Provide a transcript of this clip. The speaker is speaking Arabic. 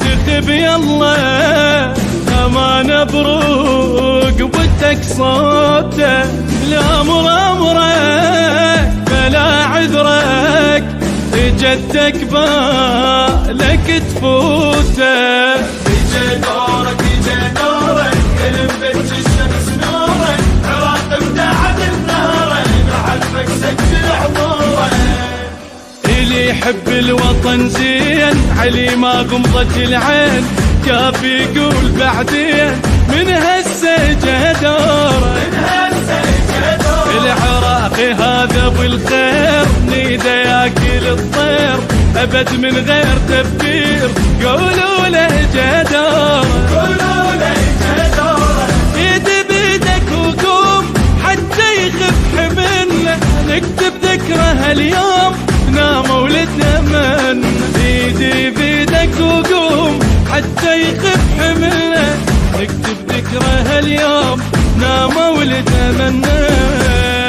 انتخب يلا امان بروق بدك صوته الامر امرك بلا عذرك جدك بالك تفوته. يجي دورك يجي دورك يلم الشمس نورك عراقب تحت النارك بحلفك سجل حضورك. اللي يحب الوطن زين علي ما غمضت العين كافي يقول بعدين من هسه جا دوره. العراقي هذا بالخير نيده ياكل الطير ابد من غير تفكير قولوا له جا دوره. ايدي بيدك وقوم حتى يخف حملنا نكتب ذكرى اليوم نام ولدنا من. ايدي بيدك وقوم حتى يخف حملنا نكتب ذكرى اليوم نام ولدنا من.